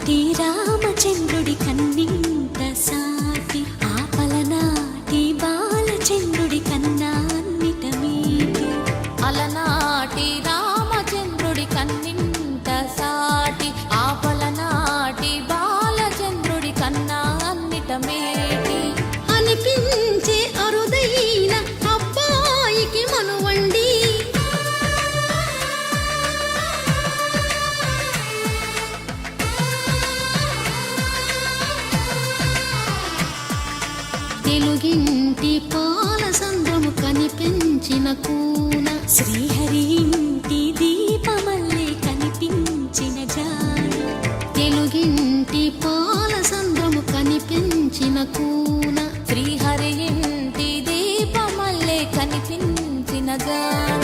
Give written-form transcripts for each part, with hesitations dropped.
అలనాటి రామచంద్రుడి కన్నింత సాటి ఆపలనాటి బాలచంద్రుడి కన్నా అన్నిట మీటి. అలనాటి రామచంద్రుడి కన్నింత సాటి ఆపలనాటి బాలచంద్రుడి కన్నా అన్నిట మేటి అనిపించే అరుదైన అబ్బాయికి మనువండి. తెలుగింటి పాల సంద్రము కనిపించిన కూన శ్రీహరి ఇంటి దీపమల్లే కనిపించిన జాడ. తెలుగింటి పాల సంద్రము కనిపించిన కూన శ్రీహరి ఇంటి దీపమల్లే కనిపించిన జాడ.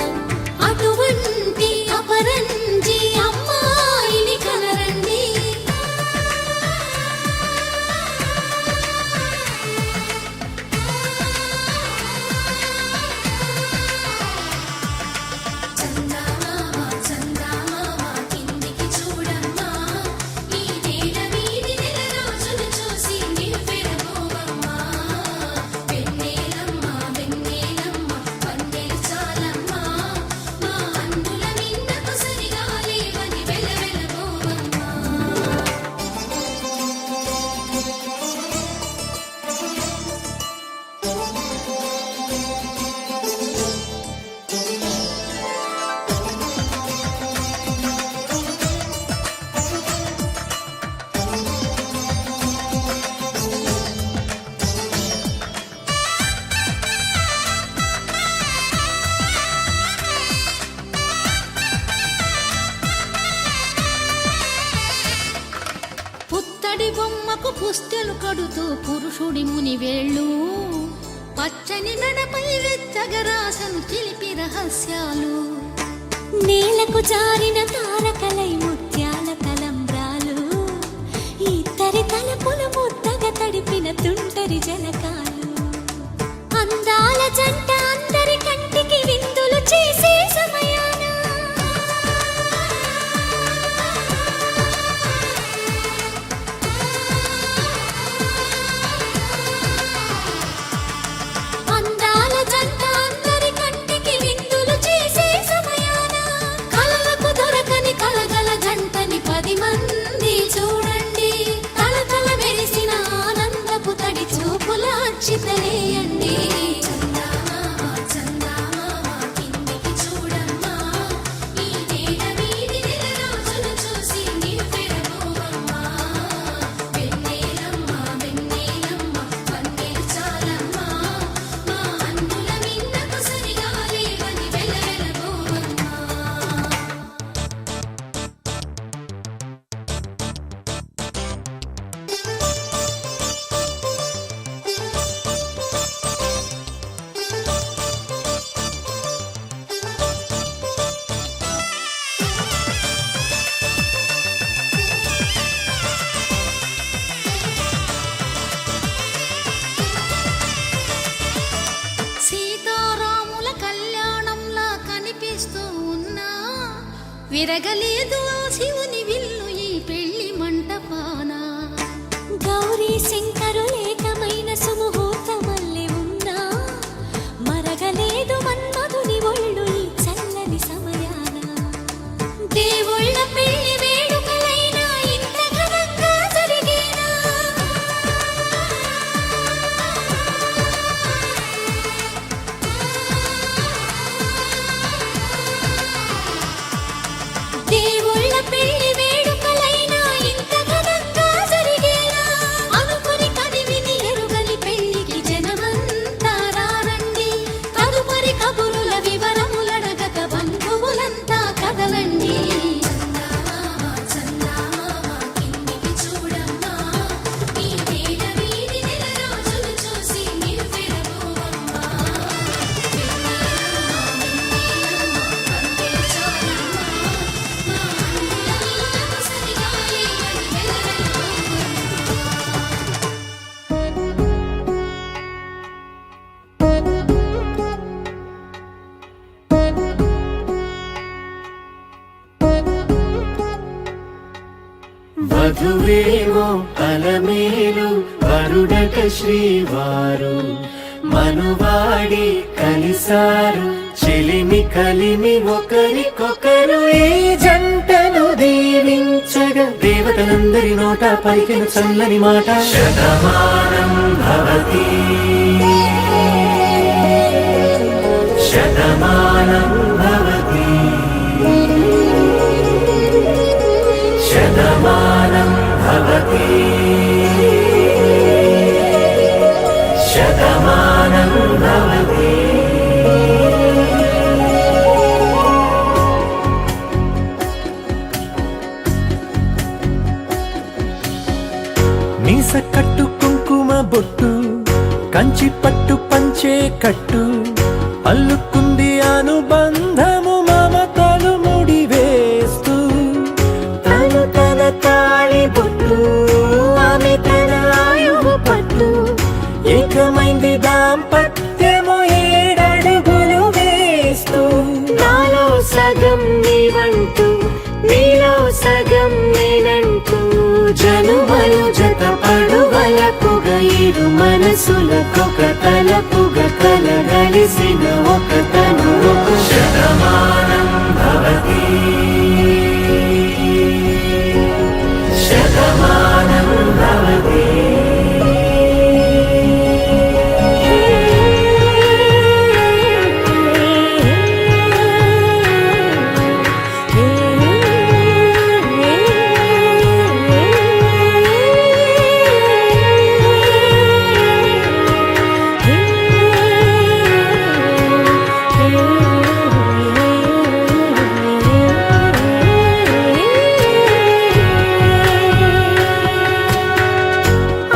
అటువంటి అపరంజి అమ్మాయిని కనరండి. పుత్తడి బొమ్మకు పుస్తెలు కడుతూ పురుషుడి ముని వేళ్ళు పచ్చని మెడపై వెచ్చగరాసను చిలిపి రహస్యాలు. నేలకు జారిన తారకలై ముత్యాల తలంబ్రాలు ఇద్దరి తలపులు ముద్దగా తడిపిన తుంటరి జలకాలు. అందాల జంట అందరి కంటికి విందులు చేసే సమయాన అందాల జంట అందరి కంటికి విందులు చేసే సమయాన కలలకు దొరకని కలగల జంటని 10 మంది చూడండి. తలతల మెరిసిన ఆనందపు తడి చూపుల అచ్చితలేయండి. సీతారాముల కళ్యాణంలా కనిపిస్తూ ఉన్నా విరగలేదు ఆ శివుని విల్లు ఈ పెళ్లి మంటపాన. గౌరీ శంకరులేకమైన సుముహూర్తమల్లె ఉన్నా మరగలేదు మన్మధుని ఒళ్ళు ఈ చల్లని సమయాన. దేవుళ్ళ పెళ్లి వేడుకలైనా ఇంత ఘనంగా జరిగేనా. దేవుళ్ళ వధువేమో అలమేలు వరుడట శ్రీవారు మనువాడి కలిసారు చెలిమి కలిమి ఒకరికొకరు ఈ జంటను దీవించగా దేవతలందరి నోట పలికిన చల్లని మాట శతమానం భవతి శతమానం భవతి శతమానం భవతి శతమానం భవతి మీస కట్టు కుంకుమ బొట్టు కంచి పట్టు పంచే కట్టు అల్లుకుంది అనుబంధము మమతలు ముడివేస్తూ తను తన తాళి బొట్టు ఆమె తన ఆయువు పట్టు ఏకమైంది దాంపత్యము 7 అడుగులు వేస్తూ నాలో సగం నీవంటూ నీలో సగం నేనంటూ జనుమలు జత పడువలపుగ ఇరు మనసులకొక తలపుగ కలగలిసిన ఒక తను శతమానం భవతి శతమానం భవతి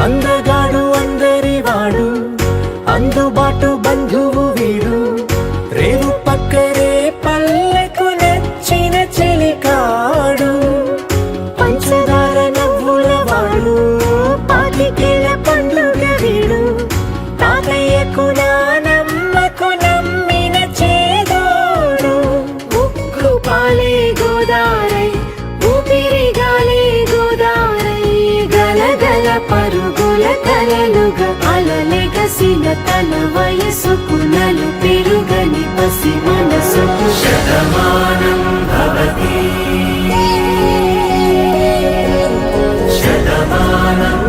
అందగాడు అందరివాడు అందుబాటు బంధువు వీడు రేవు పక్కరే పల్లెకు నచ్చిన చెలికాడు పంచదార నవ్వుల వాడు పాతికేల పండుగ వీడు తాతయ్యకు నానమ్మకు నమ్మిన చేదోడు ఉక్కు పాలే గోదారై ఊపిరి గాలే గోదారై గలగల పరుగుల కలలుగా అలలెగసిన తన వయసుకు నలు పెరుగని పసి మనసుకు శతమానం భవతి శతమానం